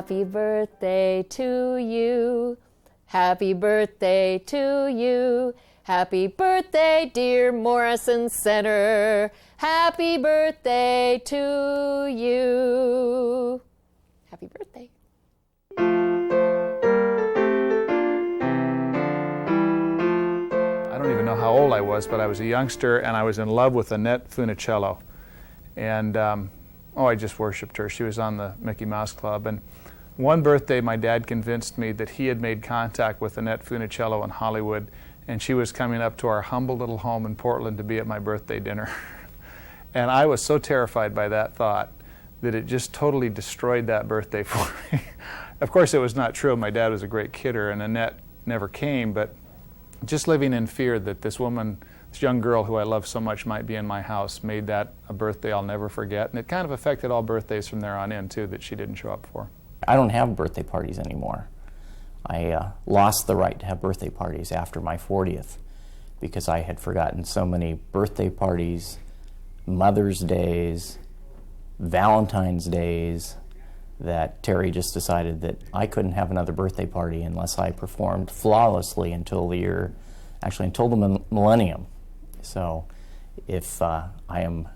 Happy birthday to you. Happy birthday to you. Happy birthday, dear Morrison Center. Happy birthday to you. Happy birthday. I don't even know how old I was, but I was a youngster and I was in love with Annette Funicello. And I just worshipped her. She was on the Mickey Mouse Club. And one birthday, my dad convinced me that he had made contact with Annette Funicello in Hollywood, and she was coming up to our humble little home in Portland to be at my birthday dinner. And I was so terrified by that thought that it just totally destroyed that birthday for me. Of course, it was not true. My dad was a great kidder, and Annette never came, but just living in fear that this woman, this young girl who I love so much, might be in my house made that a birthday I'll never forget. And it kind of affected all birthdays from there on in, too, that she didn't show up for. I don't have birthday parties anymore. I lost the right to have birthday parties after my 40th because I had forgotten so many birthday parties, Mother's Days, Valentine's Days, that Terry just decided that I couldn't have another birthday party unless I performed flawlessly until the millennium. So if I am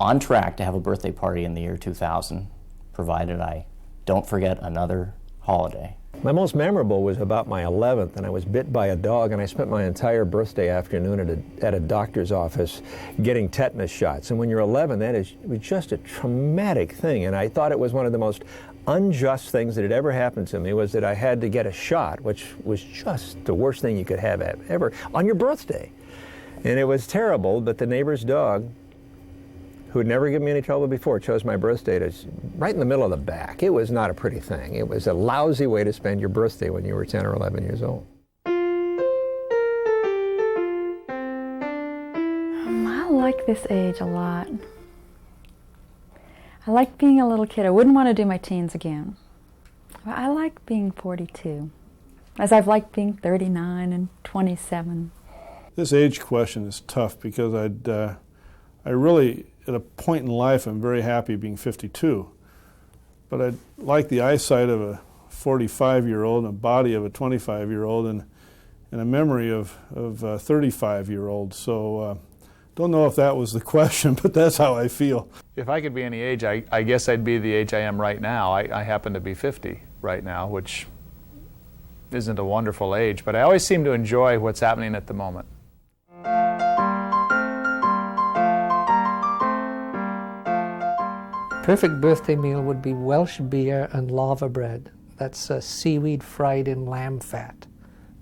on track to have a birthday party in the year 2000, provided I don't forget another holiday. My most memorable was about my 11th, and I was bit by a dog, and I spent my entire birthday afternoon at a doctor's office getting tetanus shots. And when you're 11, it was just a traumatic thing, and I thought it was one of the most unjust things that had ever happened to me was that I had to get a shot, which was just the worst thing you could have ever, on your birthday. And it was terrible, but the neighbor's dog, who had never given me any trouble before, chose my birthday to right in the middle of the back. It was not a pretty thing. It was a lousy way to spend your birthday when you were 10 or 11 years old. I like this age a lot. I like being a little kid. I wouldn't want to do my teens again. I like being 42, as I've liked being 39 and 27. This age question is tough because I really, at a point in life, I'm very happy being 52. But I like the eyesight of a 45-year-old and a body of a 25-year-old and a memory of a 35-year-old. So don't know if that was the question, but that's how I feel. If I could be any age, I guess I'd be the age I am right now. I happen to be 50 right now, which isn't a wonderful age, but I always seem to enjoy what's happening at the moment. Perfect birthday meal would be Welsh beer and lava bread. That's seaweed fried in lamb fat.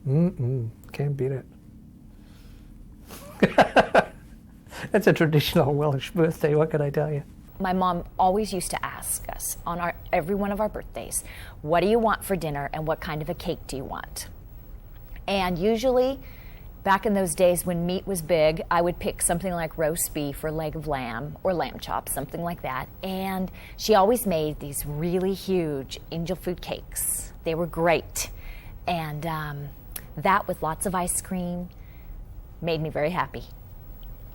Can't beat it. That's a traditional Welsh birthday, what can I tell you? My mom always used to ask us on every one of our birthdays, what do you want for dinner and what kind of a cake do you want? And usually, back in those days when meat was big, I would pick something like roast beef or leg of lamb or lamb chops, something like that. And she always made these really huge angel food cakes. They were great. And that with lots of ice cream made me very happy.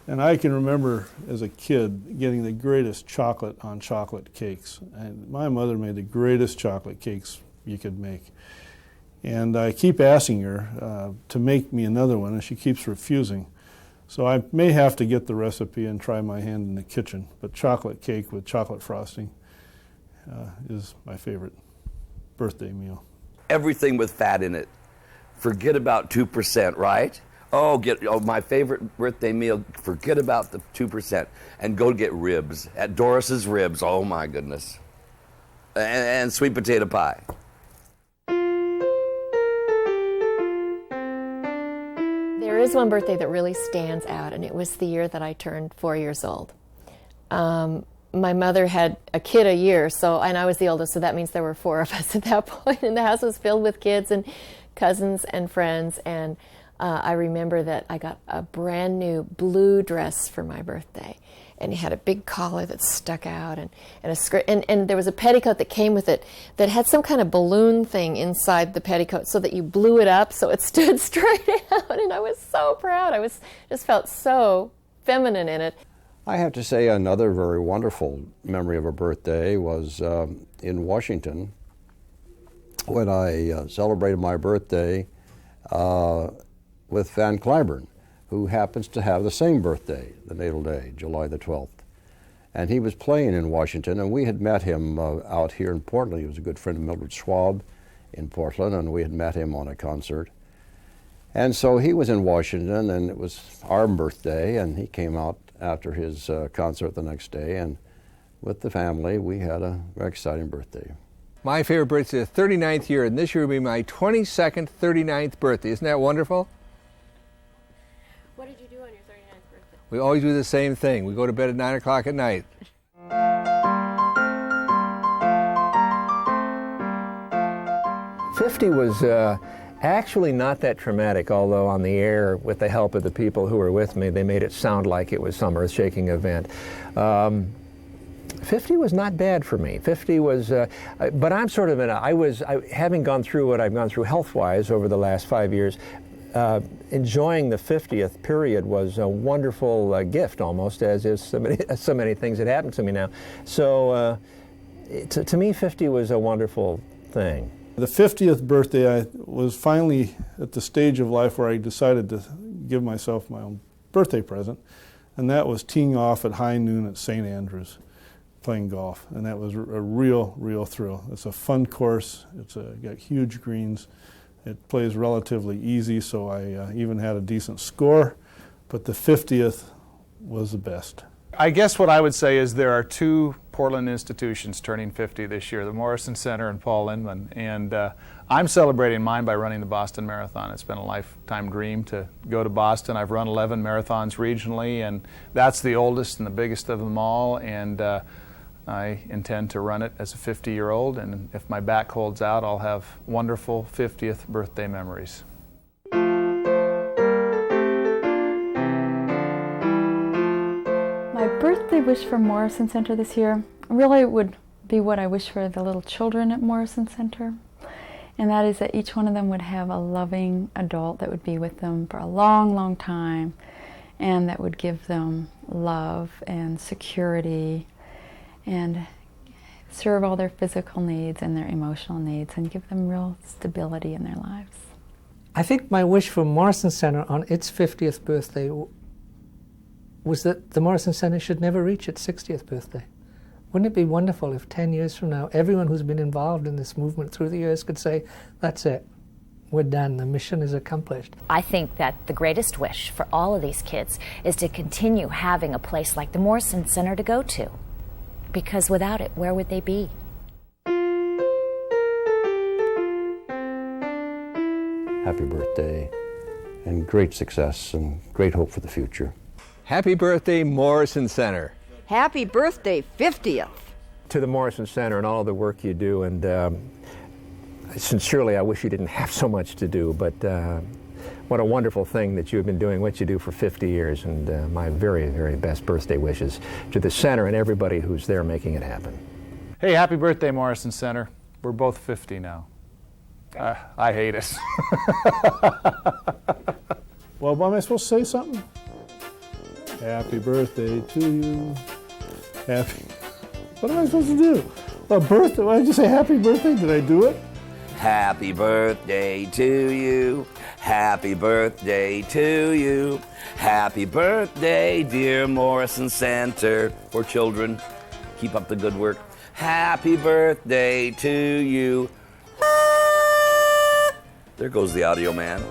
And I can remember as a kid getting the greatest chocolate on chocolate cakes. And my mother made the greatest chocolate cakes you could make. And I keep asking her to make me another one, and she keeps refusing. So I may have to get the recipe and try my hand in the kitchen. But chocolate cake with chocolate frosting is my favorite birthday meal. Everything with fat in it. Forget about 2%, right? My favorite birthday meal, forget about the 2%, and go get ribs. At Doris's Ribs, oh my goodness. And sweet potato pie. There is one birthday that really stands out, and it was the year that I turned 4 years old. My mother had a kid a year, and I was the oldest, so that means there were 4 of us at that point, and the house was filled with kids and cousins and friends, and I remember that I got a brand new blue dress for my birthday, and it had a big collar that stuck out, and a skirt, and there was a petticoat that came with it that had some kind of balloon thing inside the petticoat so that you blew it up so it stood straight out, and I was so proud. I just felt so feminine in it. I have to say another very wonderful memory of a birthday was in Washington. when I celebrated my birthday with Van Cliburn, who happens to have the same birthday, the natal day, July the 12th. And he was playing in Washington, and we had met him out here in Portland. He was a good friend of Mildred Schwab in Portland, and we had met him on a concert. And so he was in Washington, and it was our birthday, and he came out after his concert the next day, and with the family, we had a very exciting birthday. My favorite birthday is the 39th year, and this year will be my 22nd 39th birthday. Isn't that wonderful? What did you do on your 39th birthday? We always do the same thing. We go to bed at 9 o'clock at night. 50 was actually not that traumatic, although on the air, with the help of the people who were with me, they made it sound like it was some earth-shaking event. 50 was not bad for me. 50 was, but I'm sort of having gone through what I've gone through health-wise over the last 5 years, enjoying the 50th period was a wonderful gift almost, as is so many things that happened to me now. So to me, 50 was a wonderful thing. The 50th birthday, I was finally at the stage of life where I decided to give myself my own birthday present, and that was teeing off at high noon at St. Andrews, playing golf, and that was a real thrill. It's a fun course. It's got huge greens. It plays relatively easy, so I even had a decent score, but the 50th was the best. I guess what I would say is there are two Portland institutions turning 50 this year, the Morrison Center and Paul Linnman, and I'm celebrating mine by running the Boston Marathon. It's been a lifetime dream to go to Boston. I've run 11 marathons regionally, and that's the oldest and the biggest of them all, and I intend to run it as a 50-year-old, and if my back holds out, I'll have wonderful 50th birthday memories. My birthday wish for Morrison Center this year really would be what I wish for the little children at Morrison Center, and that is that each one of them would have a loving adult that would be with them for a long time, and that would give them love and security and serve all their physical needs and their emotional needs and give them real stability in their lives. I think my wish for Morrison Center on its 50th birthday was that the Morrison Center should never reach its 60th birthday. Wouldn't it be wonderful if 10 years from now, everyone who's been involved in this movement through the years could say, that's it, we're done, the mission is accomplished. I think that the greatest wish for all of these kids is to continue having a place like the Morrison Center to go to, because without it, where would they be? Happy birthday, and great success, and great hope for the future. Happy birthday, Morrison Center. Happy birthday, 50th. To the Morrison Center and all of the work you do, and sincerely, I wish you didn't have so much to do, but what a wonderful thing that you've been doing what you do for 50 years, and my very best birthday wishes to the center and everybody who's there making it happen. Hey, happy birthday, Morrison Center. We're both 50 now. I hate it. Well, am I supposed to say something? Happy birthday to you. Happy. What am I supposed to do? A birthday? Why did you say happy birthday? Did I do it? Happy birthday to you. Happy birthday to you. Happy birthday, dear Morrison Center for Children. Keep up the good work. Happy birthday to you. There goes the audio man.